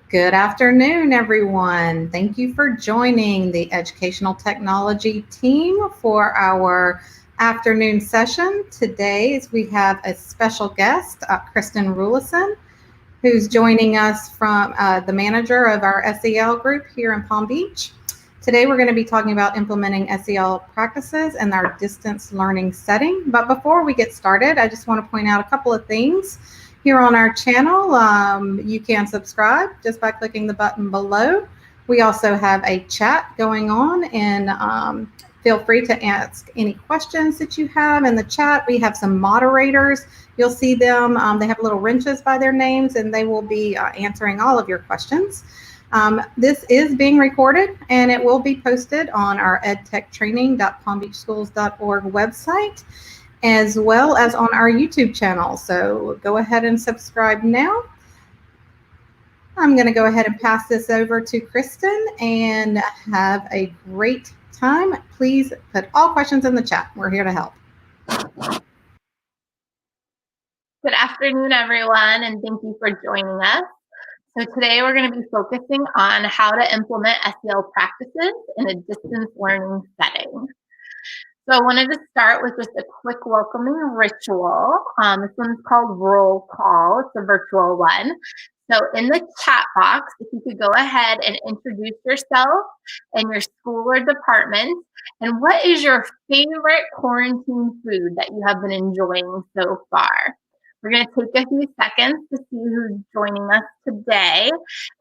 Good afternoon, everyone. Thank you for joining the Educational Technology team for our afternoon session. Today, we have a special guest, Kristen Rulison, who's joining us from the manager of our SEL group here in Palm Beach. Today, we're going to be talking about implementing SEL practices in our distance learning setting. But before we get started, I just want to point out a couple of things. Here on our channel, you can subscribe just by clicking the button below. We also have a chat going on, and feel free to ask any questions that you have in the chat. We have some moderators. You'll see them. They have little wrenches by their names, and they will be answering all of your questions. This is being recorded, and it will be posted on our edtechtraining.palmbeachschools.org website, as well as on our YouTube channel. So go ahead and subscribe now. I'm going to go ahead and pass this over to Kristen and have a great time. Please put all questions in the chat. We're here to help. Good afternoon, everyone, and thank you for joining us. So today we're going to be focusing on how to implement SEL practices in a distance learning setting. So I wanted to start with just a quick welcoming ritual. This one's called roll call. It's a virtual one. So in the chat box, if you could go ahead and introduce yourself and your school or department, and what is your favorite quarantine food that you have been enjoying so far? We're going to take a few seconds to see who's joining us today.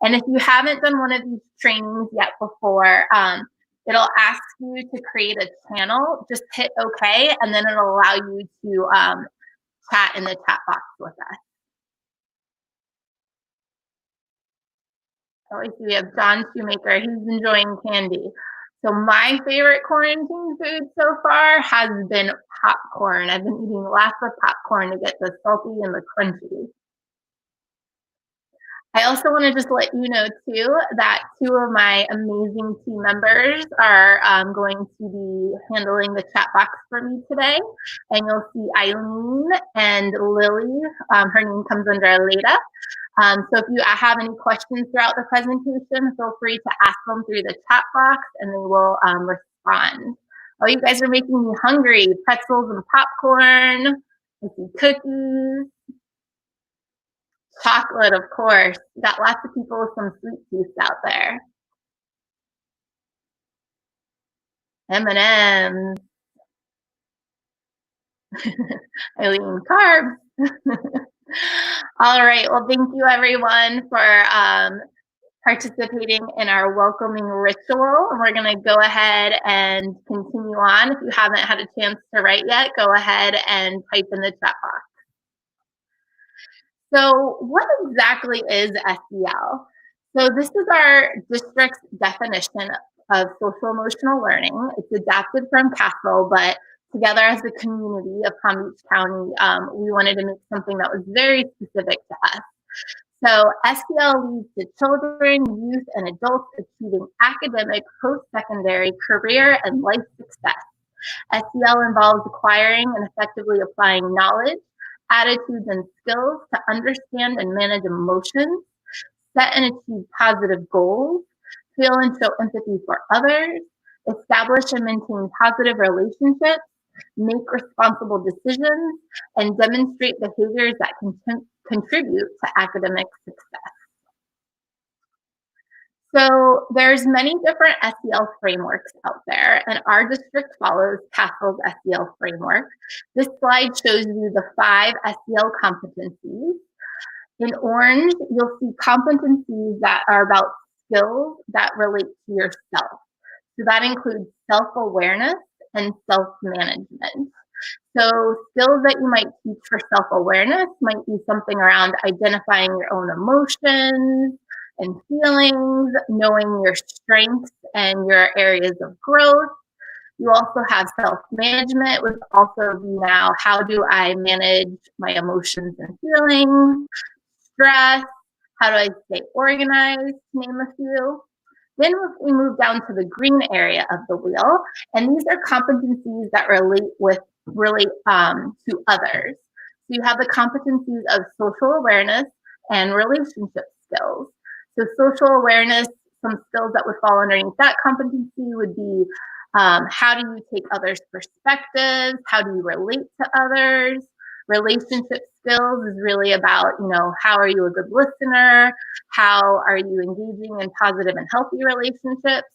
And if you haven't done one of these trainings yet before, it'll ask you to create a channel. Just hit OK, and then it'll allow you to chat in the chat box with us. So I see we have John Shoemaker. He's enjoying candy. So my favorite quarantine food so far has been popcorn. I've been eating lots of popcorn to get the salty and the crunchy. I also want to just let you know, too, that two of my amazing team members are going to be handling the chat box for me today. And you'll see Eileen and Lily. Her name comes under Aleda. So if you have any questions throughout the presentation, feel free to ask them through the chat box, and they will respond. Oh, you guys are making me hungry. Pretzels and popcorn. I see cookies. Chocolate, of course. Got lots of people with some sweet tooth out there. M&M's. Eileen, carbs. All right. Well, thank you, everyone, for participating in our welcoming ritual. And we're going to go ahead and continue on. If you haven't had a chance to write yet, go ahead and type in the chat box. So what exactly is SEL? So this is our district's definition of social emotional learning. It's adapted from CASEL, but together as a community of Palm Beach County, we wanted to make something that was very specific to us. So SEL leads to children, youth, and adults achieving academic, post-secondary, career, and life success. SEL involves acquiring and effectively applying knowledge, attitudes, and skills to understand and manage emotions, set and achieve positive goals, feel and show empathy for others, establish and maintain positive relationships, make responsible decisions, and demonstrate behaviors that contribute to academic success. So there's many different SEL frameworks out there, and our district follows CASEL's SEL framework. This slide shows you the 5 SEL competencies. In orange, you'll see competencies that are about skills that relate to yourself. So that includes self-awareness and self-management. So skills that you might teach for self-awareness might be something around identifying your own emotions and feelings, knowing your strengths and your areas of growth. You also have self-management, which also be now, how do I manage my emotions and feelings, stress, how do I stay organized, to name a few. Then we move down to the green area of the wheel, and these are competencies that relate to others. So you have the competencies of social awareness and relationship skills. So social awareness, some skills that would fall underneath that competency would be how do you take others' perspectives? How do you relate to others? Relationship skills is really about, how are you a good listener? How are you engaging in positive and healthy relationships?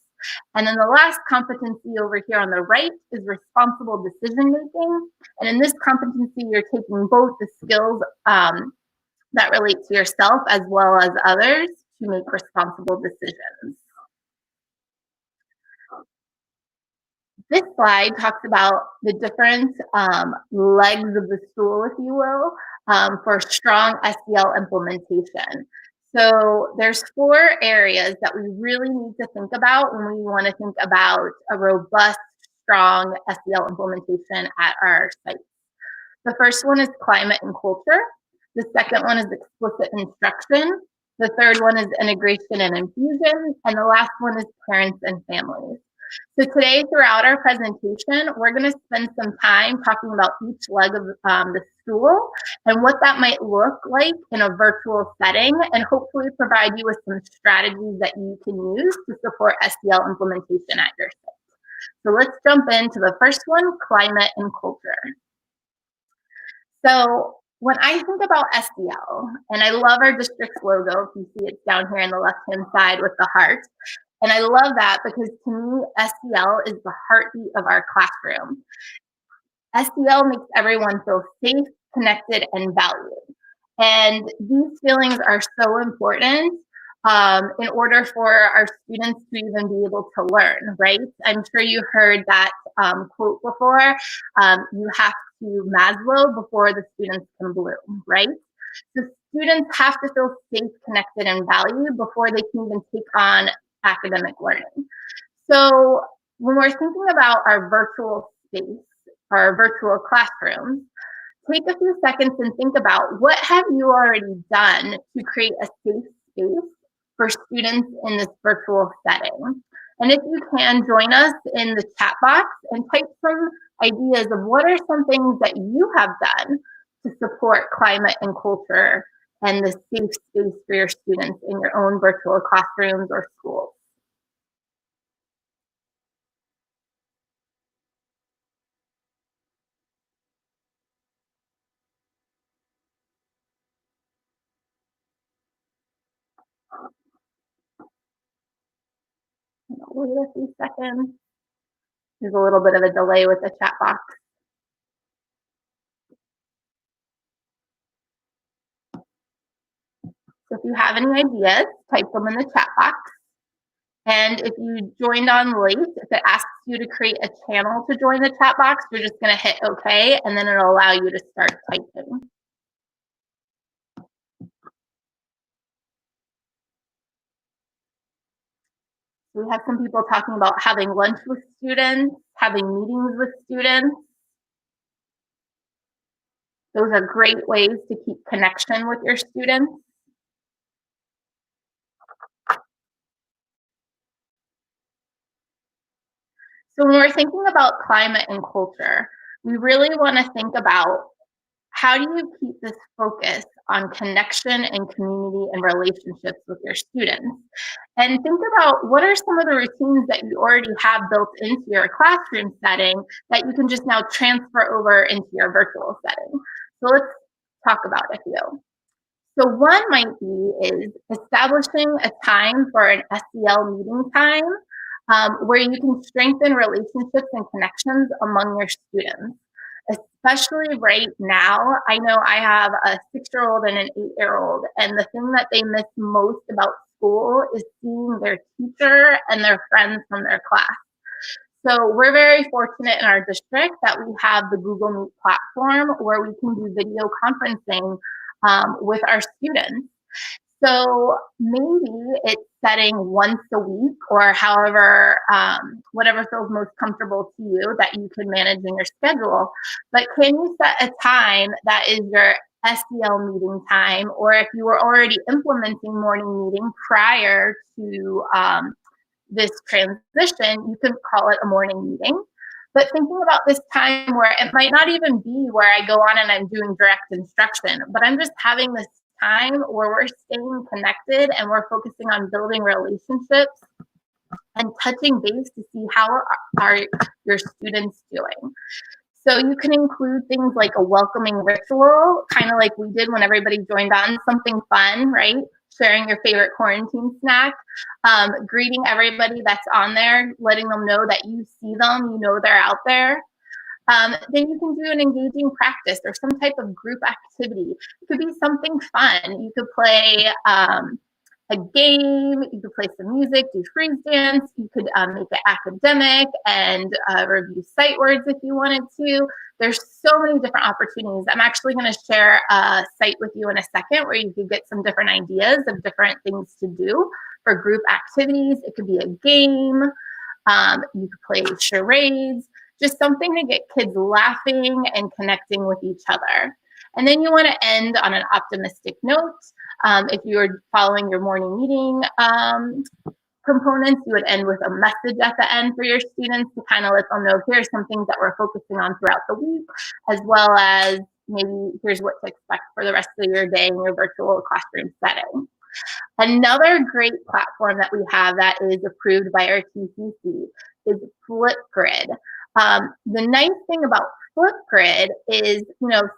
And then the last competency over here on the right is responsible decision making. And in this competency, you're taking both the skills that relate to yourself as well as others to make responsible decisions. This slide talks about the different legs of the stool, if you will, for strong SEL implementation. So there's 4 areas that we really need to think about when we want to think about a robust, strong SEL implementation at our sites. The first one is climate and culture. The second one is explicit instruction. The third one is integration and infusion. And the last one is parents and families. So today, throughout our presentation, we're going to spend some time talking about each leg of the stool and what that might look like in a virtual setting, and hopefully provide you with some strategies that you can use to support SEL implementation at your site. So let's jump into the first one, climate and culture. So when I think about SEL, and I love our district's logo, if you see it's down here on the left-hand side with the heart, and I love that because to me, SEL is the heartbeat of our classroom. SEL makes everyone feel safe, connected, and valued. And these feelings are so important in order for our students to even be able to learn, right? I'm sure you heard that quote before, you have to Maslow before the students can bloom, right? So students have to feel safe, connected, and valued before they can even take on academic learning. So when we're thinking about our virtual space, our virtual classrooms, take a few seconds and think about what have you already done to create a safe space for students in this virtual setting. And if you can, join us in the chat box and type some ideas of what are some things that you have done to support climate and culture and the safe space for your students in your own virtual classrooms or schools. Wait a few seconds. There's a little bit of a delay with the chat box. So if you have any ideas, type them in the chat box. And if you joined on late, if it asks you to create a channel to join the chat box, you're just going to hit OK, and then it'll allow you to start typing. We have some people talking about having lunch with students, having meetings with students. Those are great ways to keep connection with your students. So when we're thinking about climate and culture, we really want to think about how do you keep this focus on connection and community and relationships with your students? And think about what are some of the routines that you already have built into your classroom setting that you can just now transfer over into your virtual setting. So let's talk about a few. So one might be is establishing a time for an SEL meeting time where you can strengthen relationships and connections among your students. Especially right now, I know I have a 6-year-old and an 8-year-old, and the thing that they miss most about school is seeing their teacher and their friends from their class. So we're very fortunate in our district that we have the Google Meet platform where we can do video conferencing with our students. So maybe it's setting once a week or however, whatever feels most comfortable to you that you can manage in your schedule. But can you set a time that is your SEL meeting time, or if you were already implementing morning meeting prior to this transition, you can call it a morning meeting. But thinking about this time where it might not even be where I go on and I'm doing direct instruction, but I'm just having this time where we're staying connected and we're focusing on building relationships and touching base to see how are your students doing. So you can include things like a welcoming ritual, kind of like we did when everybody joined on, something fun, right? Sharing your favorite quarantine snack, greeting everybody that's on there, letting them know that you see them, you know they're out there. Then you can do an engaging practice or some type of group activity. It could be something fun. You could play a game, you could play some music, do freeze dance, you could make it academic and review sight words if you wanted to. There's so many different opportunities. I'm actually going to share a site with you in a second where you could get some different ideas of different things to do for group activities. It could be a game, you could play charades, just something to get kids laughing and connecting with each other. And then you want to end on an optimistic note. If you're following your morning meeting components, you would end with a message at the end for your students to kind of let them know here's some things that we're focusing on throughout the week, as well as maybe here's what to expect for the rest of your day in your virtual classroom setting. Another great platform that we have that is approved by our TCC is Flipgrid. The nice thing about Flipgrid is,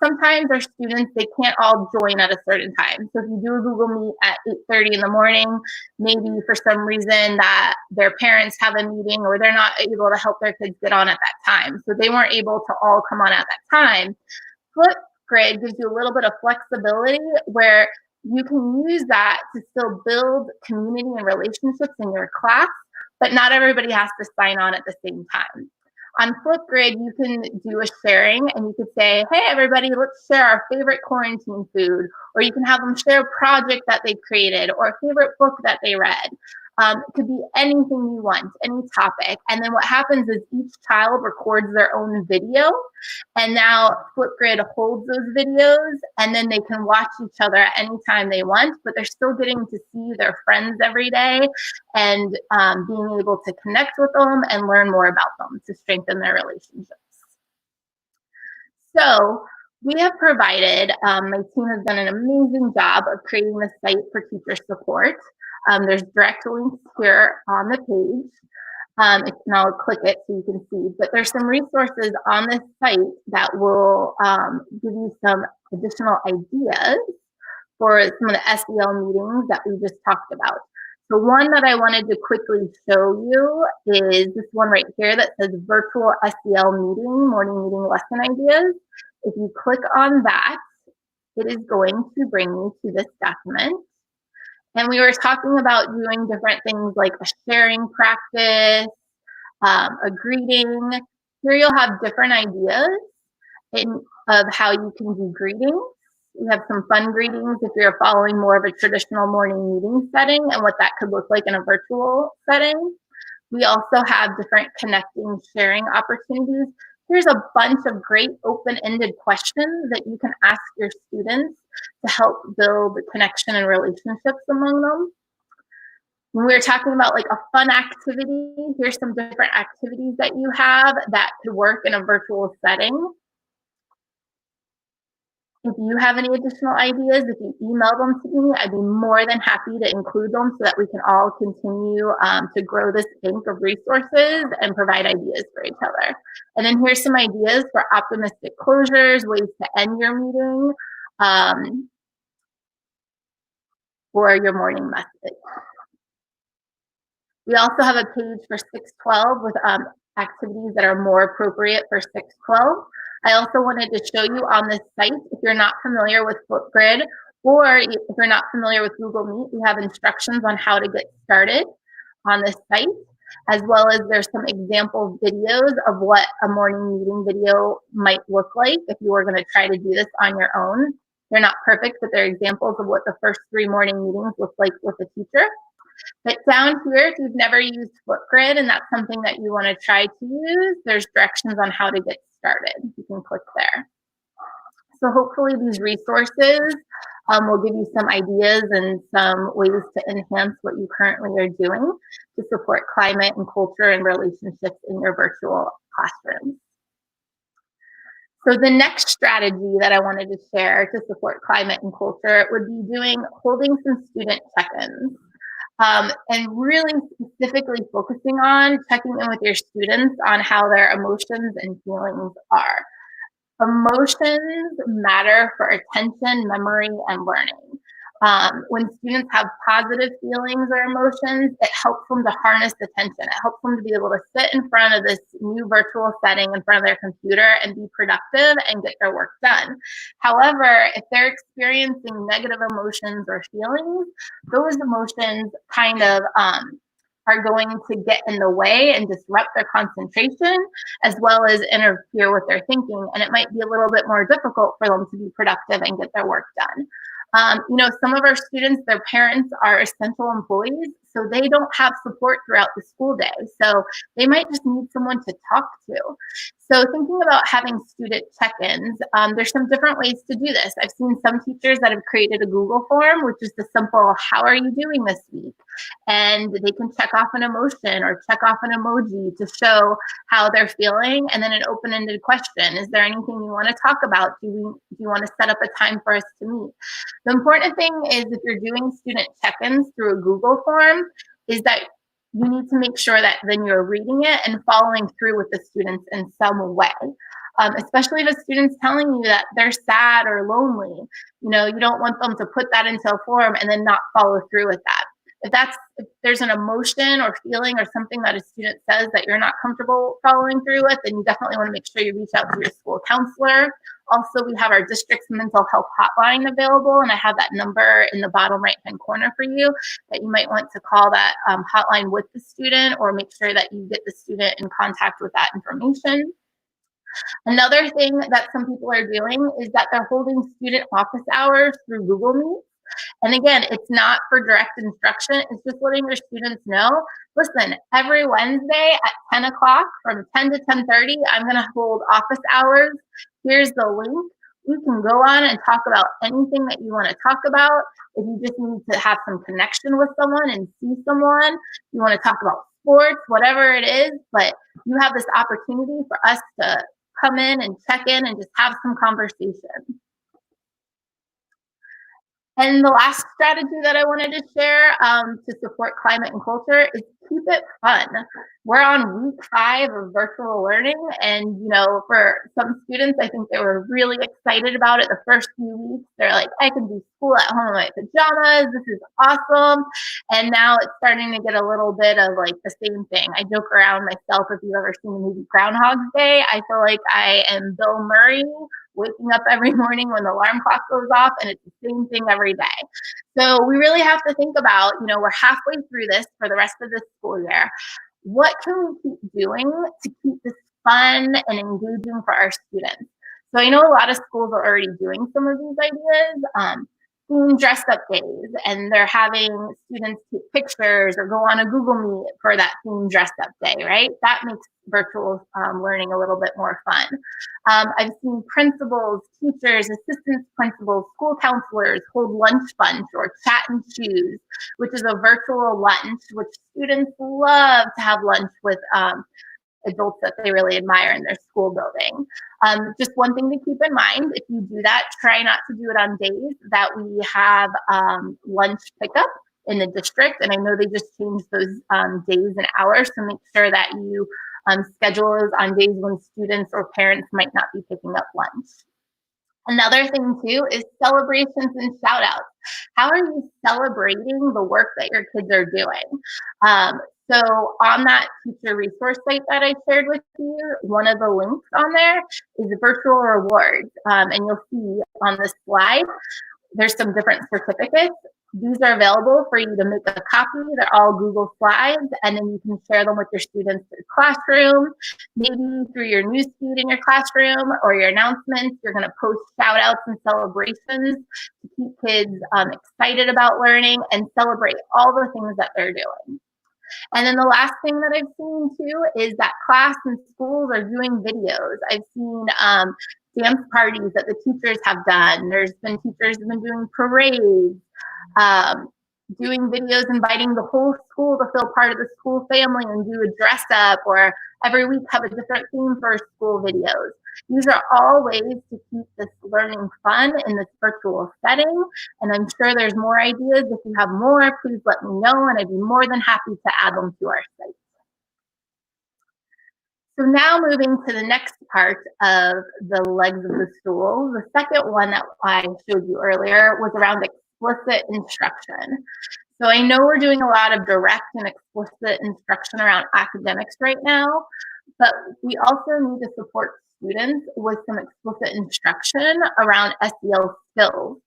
sometimes our students, they can't all join at a certain time. So if you do a Google Meet at 8:30 in the morning, maybe for some reason that their parents have a meeting or they're not able to help their kids get on at that time. So they weren't able to all come on at that time. Flipgrid gives you a little bit of flexibility where you can use that to still build community and relationships in your class, but not everybody has to sign on at the same time. On Flipgrid, you can do a sharing and you could say, hey, everybody, let's share our favorite quarantine food. Or you can have them share a project that they created or a favorite book that they read. It could be anything you want, any topic. And then what happens is each child records their own video. And now Flipgrid holds those videos and then they can watch each other at any time they want, but they're still getting to see their friends every day and being able to connect with them and learn more about them to strengthen their relationships. So we have provided, my team has done an amazing job of creating the site for teacher support. There's direct links here on the page. And I'll click it so you can see, but there's some resources on this site that will give you some additional ideas for some of the SEL meetings that we just talked about. So one that I wanted to quickly show you is this one right here that says virtual SEL meeting, morning meeting lesson ideas. If you click on that, it is going to bring you to this document. And we were talking about doing different things like a sharing practice, a greeting. Here you'll have different ideas of how you can do greetings. We have some fun greetings if you're following more of a traditional morning meeting setting and what that could look like in a virtual setting. We also have different connecting, sharing opportunities. Here's a bunch of great open-ended questions that you can ask your students to help build connection and relationships among them. When we were talking about like a fun activity, here's some different activities that you have that could work in a virtual setting. If you have any additional ideas, if you email them to me, I'd be more than happy to include them so that we can all continue to grow this bank of resources and provide ideas for each other. And then here's some ideas for optimistic closures, ways to end your meeting, or your morning message. We also have a page for 612 with activities that are more appropriate for 612. I also wanted to show you on this site, if you're not familiar with Flipgrid, or if you're not familiar with Google Meet, we have instructions on how to get started on this site, as well as there's some example videos of what a morning meeting video might look like if you were going to try to do this on your own. They're not perfect, but they're examples of what the first 3 morning meetings look like with a teacher. But down here, if you've never used Flipgrid and that's something that you want to try to use, there's directions on how to get started. You can click there. So hopefully these resources will give you some ideas and some ways to enhance what you currently are doing to support climate and culture and relationships in your virtual classrooms. So the next strategy that I wanted to share to support climate and culture would be holding some student check-ins. And really specifically focusing on checking in with your students on how their emotions and feelings are. Emotions matter for attention, memory, and learning. When students have positive feelings or emotions, it helps them to harness attention. It helps them to be able to sit in front of this new virtual setting in front of their computer and be productive and get their work done. However, if they're experiencing negative emotions or feelings, those emotions kind of are going to get in the way and disrupt their concentration, as well as interfere with their thinking. And it might be a little bit more difficult for them to be productive and get their work done. Some of our students, their parents are essential employees, so they don't have support throughout the school day. So they might just need someone to talk to. So thinking about having student check-ins, there's some different ways to do this. I've seen some teachers that have created a Google form, which is the simple, how are you doing this week? And they can check off an emotion or check off an emoji to show how they're feeling, and then an open-ended question. Is there anything you want to talk about? Do you want to set up a time for us to meet? The important thing is, if you're doing student check-ins through a Google form, is that you need to make sure that then you're reading it and following through with the students in some way. Especially if a student's telling you that they're sad or lonely, you don't want them to put that into a form and then not follow through with that. If there's an emotion or feeling or something that a student says that you're not comfortable following through with, then you definitely want to make sure you reach out to your school counselor. Also, we have our district's mental health hotline available, and I have that number in the bottom right-hand corner for you that you might want to call that hotline with the student, or make sure that you get the student in contact with that information. Another thing that some people are doing is that they're holding student office hours through Google Meet. And again, it's not for direct instruction. It's just letting your students know, listen, every Wednesday at 10 o'clock from 10 to 10:30, I'm going to hold office hours. Here's the link. You can go on and talk about anything that you want to talk about. If you just need to have some connection with someone and see someone, you want to talk about sports, whatever it is, but you have this opportunity for us to come in and check in and just have some conversation. And the last strategy that I wanted to share to support climate and culture is keep it fun. We're on week 5 of virtual learning, and for some students, I think they were really excited about it the first few weeks. They're like, I can do school at home in my pajamas. This is awesome. And now it's starting to get a little bit of like the same thing. I joke around myself, if you've ever seen the movie Groundhog Day, I feel like I am Bill Murray waking up every morning when the alarm clock goes off, and it's the same thing every day. So we really have to think about, we're halfway through this for the rest of this school year. What can we keep doing to keep this fun and engaging for our students? So I know a lot of schools are already doing some of these ideas. Theme dressed up days, and they're having students take pictures or go on a Google Meet for that theme dressed up day, right? That makes virtual learning a little bit more fun. I've seen principals, teachers, assistant principals, school counselors hold lunch bunch or chat and choose, which is a virtual lunch, which students love to have lunch with adults that they really admire in their school building. Just one thing to keep in mind, if you do that, try not to do it on days that we have lunch pickup in the district. And I know they just changed those days and hours, so make sure that you schedule those on days when students or parents might not be picking up lunch. Another thing too is celebrations and shout outs. How are you celebrating the work that your kids are doing? So on that teacher resource site that I shared with you, one of the links on there is virtual rewards. And you'll see on this slide, there's some different certificates. These are available for you to make a copy. They're all Google Slides, and then you can share them with your students in the classroom, maybe through your newsfeed in your classroom or your announcements. You're going to post shout outs and celebrations to keep kids excited about learning and celebrate all the things that they're doing. And then the last thing that I've seen too is that class and schools are doing videos. I've seen dance parties that the teachers have done. There's been teachers who have been doing parades. doing videos inviting the whole school to feel part of the school family and do a dress up, or every week have a different theme for school videos. These are all ways to keep this learning fun in this virtual setting. And I'm sure there's more ideas. If you have more, please let me know, and I'd be more than happy to add them to our site. So now moving to the next part of the legs of the stool, the second one that I showed you earlier was around explicit instruction. So I know we're doing a lot of direct and explicit instruction around academics right now, but we also need to support students with some explicit instruction around SEL skills.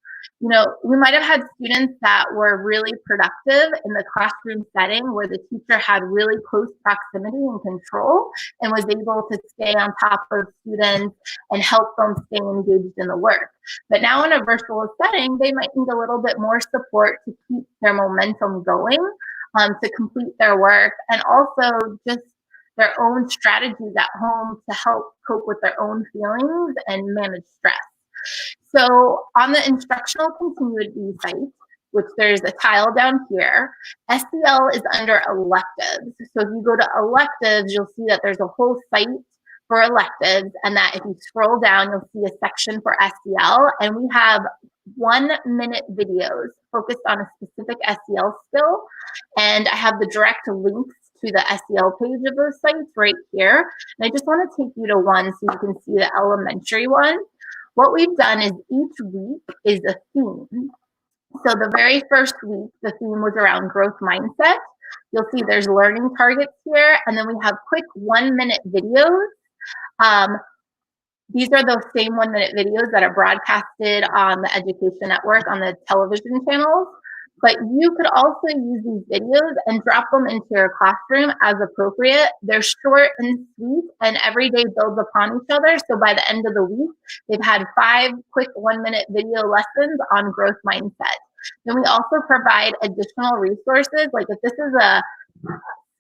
You know, we might have had students that were really productive in the classroom setting where the teacher had really close proximity and control and was able to stay on top of students and help them stay engaged in the work. But now in a virtual setting, they might need a little bit more support to keep their momentum going, to complete their work, and also just their own strategies at home to help cope with their own feelings and manage stress. So on the instructional continuity site, which there's a tile down here, SEL is under electives. So if you go to electives, you'll see that there's a whole site for electives, and that if you scroll down, you'll see a section for SEL, and we have 1-minute videos focused on a specific SEL skill. And I have the direct links to the SEL page of those sites right here. And I just want to take you to one so you can see the elementary one. What we've done is each week is a theme. So the very first week, the theme was around growth mindset. You'll see there's learning targets here, and then we have quick 1-minute videos. These are those same 1-minute videos that are broadcasted on the Education Network on the television channels. But you could also use these videos and drop them into your classroom as appropriate. They're short and sweet, and every day builds upon each other. So by the end of the week, they've had 5 quick 1-minute video lessons on growth mindset. Then we also provide additional resources. Like if this is a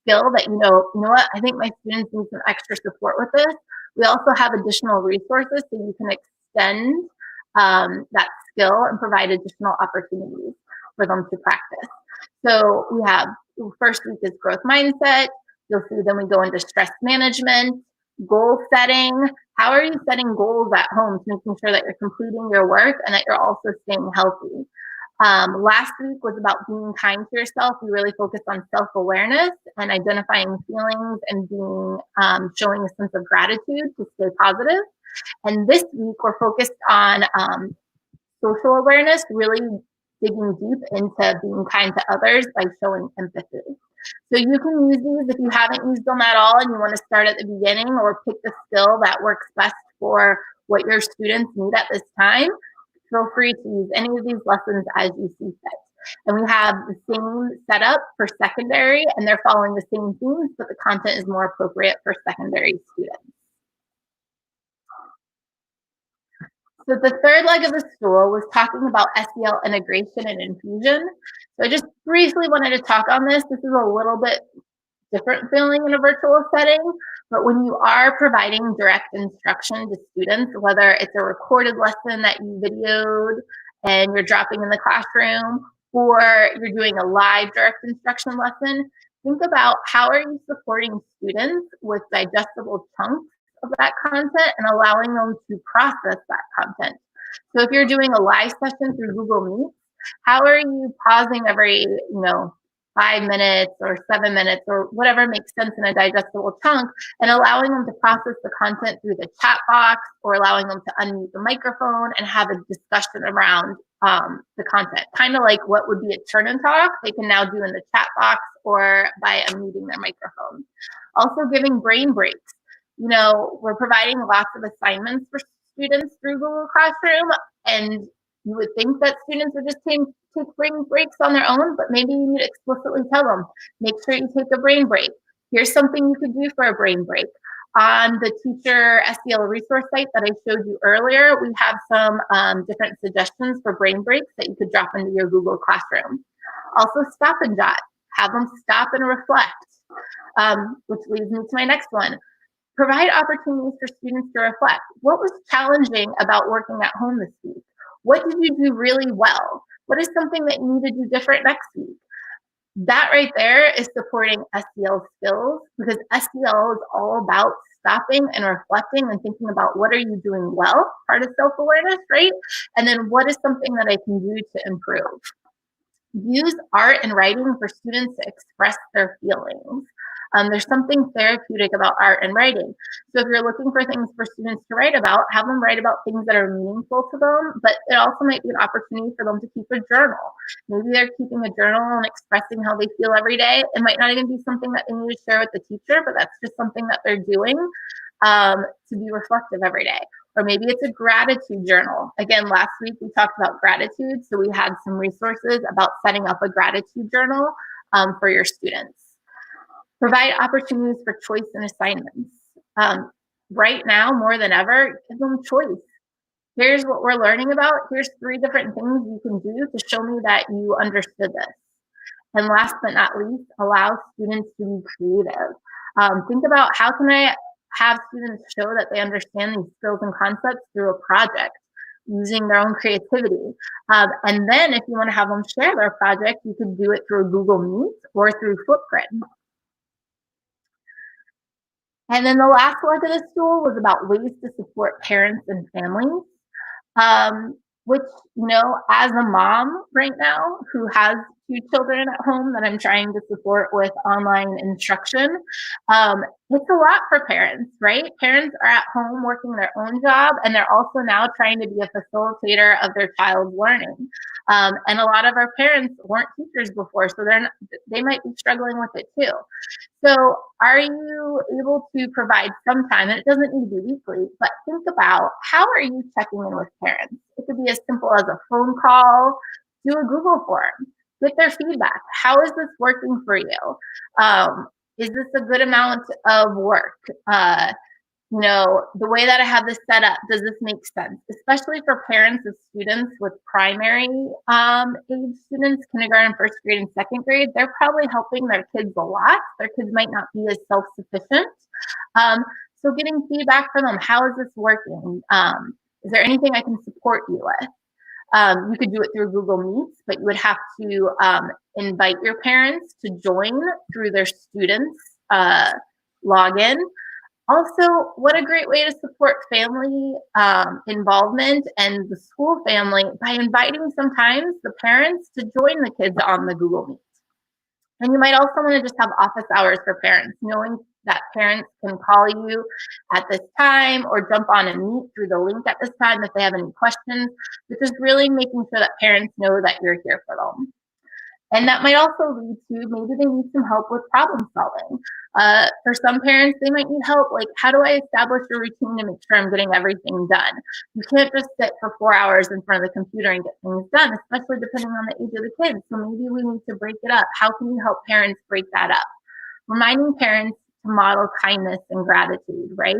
skill that, you know what, I think my students need some extra support with this, we also have additional resources so you can extend that skill and provide additional opportunities for them to practice. So we have, first week is growth mindset. You'll see then we go into stress management, goal setting. How are you setting goals at home to making sure that you're completing your work and that you're also staying healthy? Last week was about being kind to yourself. We really focused on self-awareness and identifying feelings and being showing a sense of gratitude to stay positive. And this week we're focused on social awareness, really digging deep into being kind to others by showing empathy. So you can use these if you haven't used them at all and you want to start at the beginning, or pick the skill that works best for what your students need at this time. Feel free to use any of these lessons as you see fit. And we have the same setup for secondary, and they're following the same themes, but the content is more appropriate for secondary students. So the third leg of the stool was talking about SEL integration and infusion. So I just briefly wanted to talk on this. This is a little bit different feeling in a virtual setting, but when you are providing direct instruction to students, whether it's a recorded lesson that you videoed and you're dropping in the classroom, or you're doing a live direct instruction lesson, think about how are you supporting students with digestible chunks of that content and allowing them to process that content. So if you're doing a live session through Google Meet, how are you pausing every, 5 minutes or 7 minutes or whatever makes sense in a digestible chunk, and allowing them to process the content through the chat box, or allowing them to unmute the microphone and have a discussion around the content. Kind of like what would be a turn and talk, they can now do in the chat box or by unmuting their microphone. Also giving brain breaks. We're providing lots of assignments for students through Google Classroom, and you would think that students would just take brain breaks on their own, but maybe you need to explicitly tell them, make sure you take a brain break. Here's something you could do for a brain break. On the teacher SEL resource site that I showed you earlier, we have some different suggestions for brain breaks that you could drop into your Google Classroom. Also, stop and jot. Have them stop and reflect, which leads me to my next one. Provide opportunities for students to reflect. What was challenging about working at home this week? What did you do really well? What is something that you need to do different next week? That right there is supporting SEL skills, because SEL is all about stopping and reflecting and thinking about what are you doing well, part of self-awareness, right? And then what is something that I can do to improve? Use art and writing for students to express their feelings. There's something therapeutic about art and writing. So if you're looking for things for students to write about, have them write about things that are meaningful to them, but it also might be an opportunity for them to keep a journal. Maybe they're keeping a journal and expressing how they feel every day. It might not even be something that they need to share with the teacher, but that's just something that they're doing to be reflective every day. Or maybe it's a gratitude journal. Again, last week we talked about gratitude, so we had some resources about setting up a gratitude journal for your students. Provide opportunities for choice and assignments. Right now, more than ever, give them choice. Here's what we're learning about. Here's 3 different things you can do to show me that you understood this. And last but not least, allow students to be creative. Think about, how can I have students show that they understand these skills and concepts through a project, using their own creativity. And then if you want to have them share their project, you could do it through Google Meet or through Flipgrid. And then the last leg of the stool was about ways to support parents and families, which, as a mom right now who has 2 children at home that I'm trying to support with online instruction, it's a lot for parents, right? Parents are at home working their own job, and they're also now trying to be a facilitator of their child's learning. And a lot of our parents weren't teachers before, so they might be struggling with it too. So are you able to provide some time, and it doesn't need to be weekly, but think about, how are you checking in with parents? It could be as simple as a phone call, do a Google form, get their feedback. How is this working for you? Is this a good amount of work? The way that I have this set up, does this make sense? Especially for parents of students with primary age students, kindergarten, 1st grade, and 2nd grade, they're probably helping their kids a lot. Their kids might not be as self-sufficient. So getting feedback from them, how is this working? Is there anything I can support you with? You could do it through Google Meets, but you would have to invite your parents to join through their students' login. Also, what a great way to support family involvement and the school family by inviting sometimes the parents to join the kids on the Google Meet. And you might also want to just have office hours for parents, knowing that parents can call you at this time or jump on and meet through the link at this time if they have any questions, which is really making sure that parents know that you're here for them. And that might also lead to, maybe they need some help with problem solving. For some parents, they might need help, like, how do I establish a routine to make sure I'm getting everything done? You can't just sit for 4 hours in front of the computer and get things done, especially depending on the age of the kids. So maybe we need to break it up. How can you help parents break that up? Reminding parents to model kindness and gratitude, right?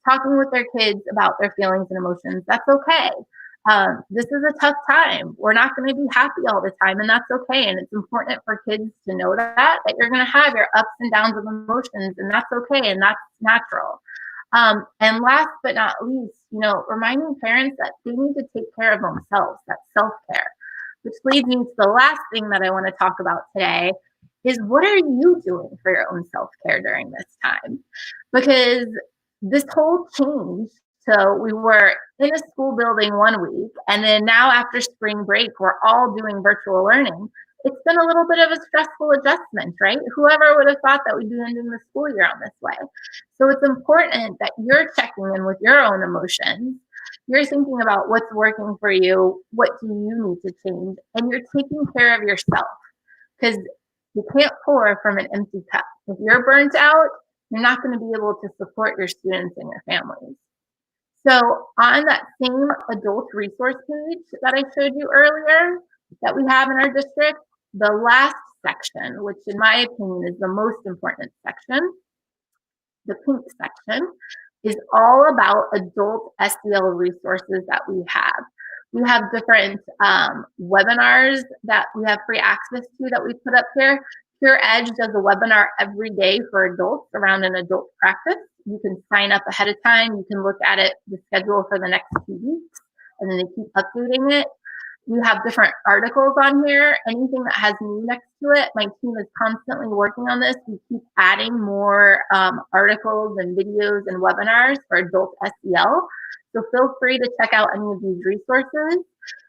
Talking with their kids about their feelings and emotions, that's okay. This is a tough time. We're not going to be happy all the time, and that's okay. And it's important for kids to know that you're going to have your ups and downs of emotions, and that's okay, and that's natural. And last but not least, reminding parents that they need to take care of themselves, that's self-care, which leads me to the last thing that I want to talk about today is, what are you doing for your own self-care during this time? Because this whole change, so we were in a school building one week, and then now after spring break, we're all doing virtual learning. It's been a little bit of a stressful adjustment, right? Whoever would have thought that we'd be ending the school year on this way? So it's important that you're checking in with your own emotions. You're thinking about what's working for you, what do you need to change, and you're taking care of yourself, because you can't pour from an empty cup. If you're burnt out, you're not going to be able to support your students and your families. So on that same adult resource page that I showed you earlier that we have in our district, the last section, which in my opinion is the most important section, the pink section, is all about adult SEL resources that we have. We have different webinars that we have free access to that we put up here. Pure Edge does a webinar every day for adults around an adult practice. You can sign up ahead of time. You can look at it, the schedule for the next 2 weeks, and then they keep updating it. We have different articles on here. Anything that has me next to it, my team is constantly working on this. We keep adding more articles and videos and webinars for adult SEL. So feel free to check out any of these resources.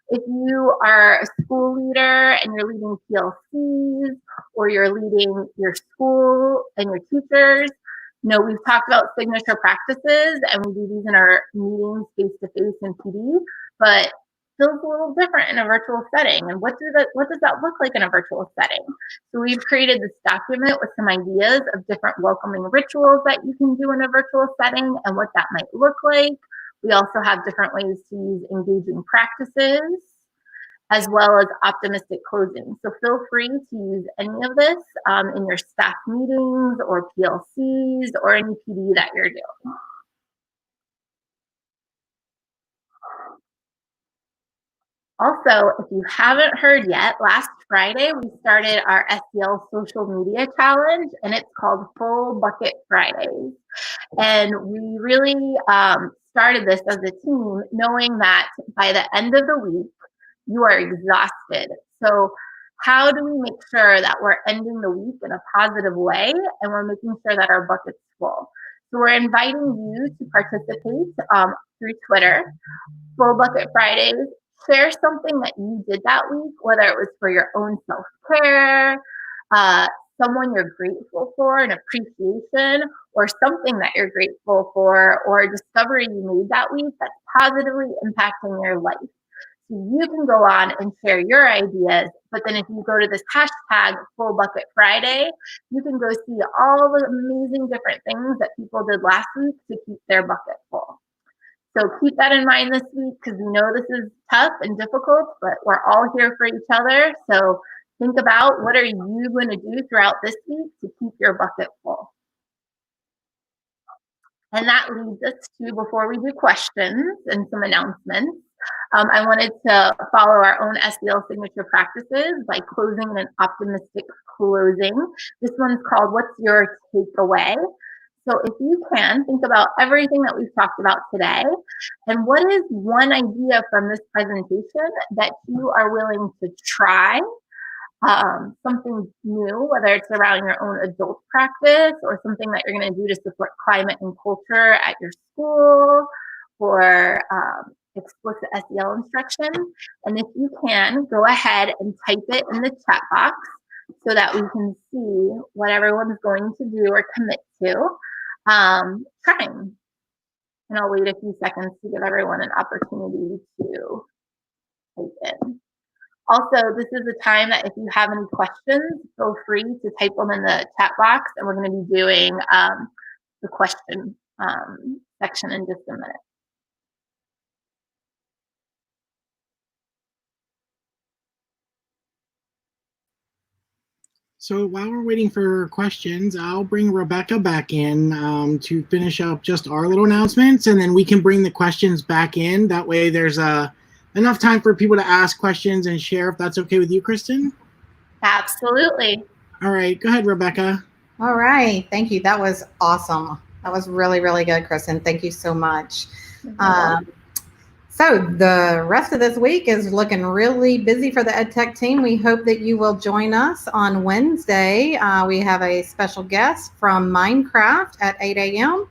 If you are a school leader and you're leading PLCs, or you're leading your school and your teachers, we've talked about signature practices, and we do these in our meetings face-to-face in PD, but feels a little different in a virtual setting. And what does that look like in a virtual setting? So we've created this document with some ideas of different welcoming rituals that you can do in a virtual setting and what that might look like. We also have different ways to use engaging practices, as well as optimistic closing. So feel free to use any of this in your staff meetings or PLCs or any PD that you're doing. Also, if you haven't heard yet, last Friday we started our SEL social media challenge, and it's called Full Bucket Fridays. And we really started this as a team knowing that by the end of the week, you are exhausted. So how do we make sure that we're ending the week in a positive way and we're making sure that our bucket's full? So we're inviting you to participate through Twitter, Full Bucket Fridays. Share something that you did that week, whether it was for your own self-care, someone you're grateful for, an appreciation, or something that you're grateful for, or a discovery you made that week that's positively impacting your life. So you can go on and share your ideas, but then if you go to this hashtag Full Bucket Friday, you can go see all the amazing different things that people did last week to keep their bucket full. So keep that in mind this week, because we know this is tough and difficult, but we're all here for each other. So think about, what are you going to do throughout this week to keep your bucket full? And that leads us to, before we do questions and some announcements, I wanted to follow our own SEL signature practices by closing in an optimistic closing. This one's called, What's Your Takeaway? So if you can, think about everything that we've talked about today, and what is one idea from this presentation that you are willing to try, something new, whether it's around your own adult practice or something that you're going to do to support climate and culture at your school, or explicit SEL instruction. And if you can, go ahead and type it in the chat box so that we can see what everyone's going to do or commit to trying. And I'll wait a few seconds to give everyone an opportunity to type in. Also, this is a time that if you have any questions, feel free to type them in the chat box, and we're going to be doing the question section in just a minute. So while we're waiting for questions, I'll bring Rebecca back in to finish up just our little announcements, and then we can bring the questions back in. That way there's enough time for people to ask questions and share, if that's okay with you, Kristen? Absolutely. All right, go ahead, Rebecca. All right, thank you. That was awesome. That was really, really good, Kristen. Thank you so much. So the rest of this week is looking really busy for the EdTech team. We hope that you will join us on Wednesday. We have a special guest from Minecraft at 8 a.m.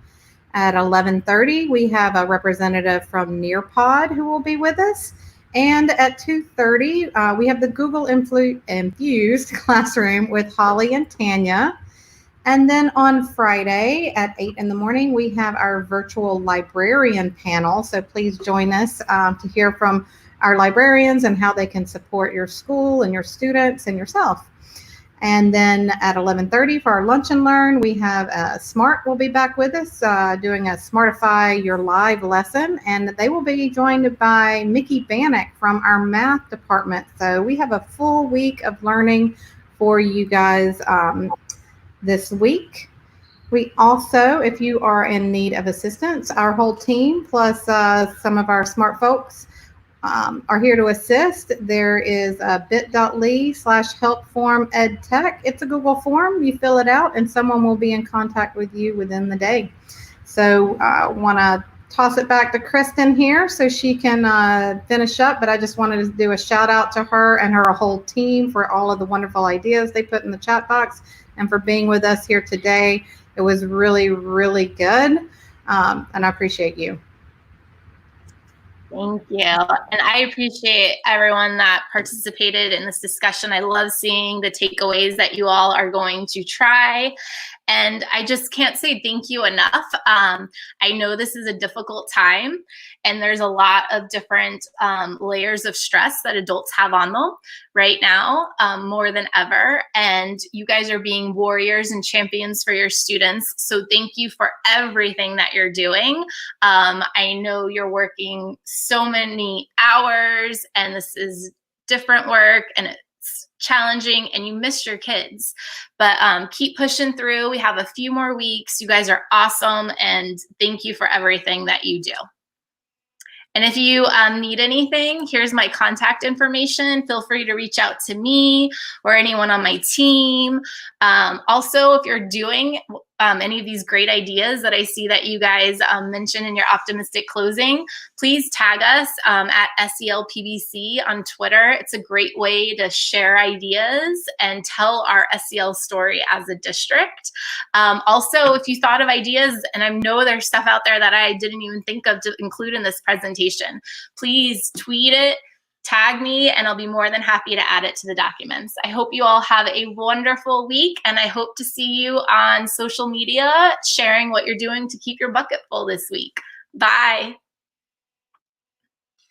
At 11:30, we have a representative from Nearpod who will be with us. And at 2:30, we have the Google Infused Classroom with Holly and Tanya. And then on Friday at 8 in the morning, we have our virtual librarian panel. So please join us to hear from our librarians and how they can support your school and your students and yourself. And then at 11:30 for our Lunch and Learn, we have Smart will be back with us doing a Smartify Your Live lesson. And they will be joined by Mickey Bannock from our math department. So we have a full week of learning for you guys this week. We also, if you are in need of assistance, our whole team plus some of our smart folks are here to assist. There is a bit.ly/help-form-edtech. It's a Google form. You fill it out and someone will be in contact with you within the day. So I want to toss it back to Kristen here so she can finish up, but I just wanted to do a shout out to her and her whole team for all of the wonderful ideas they put in the chat box and for being with us here today. It was really, really good, and I appreciate you. Thank you. And I appreciate everyone that participated in this discussion. I love seeing the takeaways that you all are going to try. And I just can't say thank you enough. I know this is a difficult time, and there's a lot of different layers of stress that adults have on them right now, more than ever. And you guys are being warriors and champions for your students. So thank you for everything that you're doing. I know you're working so many hours, and this is different work, and it's challenging, and you miss your kids, but keep pushing through. We have a few more weeks. You guys are awesome, and thank you for everything that you do. And if you need anything, here's my contact information. Feel free to reach out to me or anyone on my team. Also, if you're doing any of these great ideas that I see that you guys mentioned in your optimistic closing, please tag us at SELPBC on Twitter. It's a great way to share ideas and tell our SEL story as a district. Also, if you thought of ideas, and I know there's stuff out there that I didn't even think of to include in this presentation, please tweet it, tag me, and I'll be more than happy to add it to the documents. I hope you all have a wonderful week, and I hope to see you on social media sharing what you're doing to keep your bucket full this week. Bye.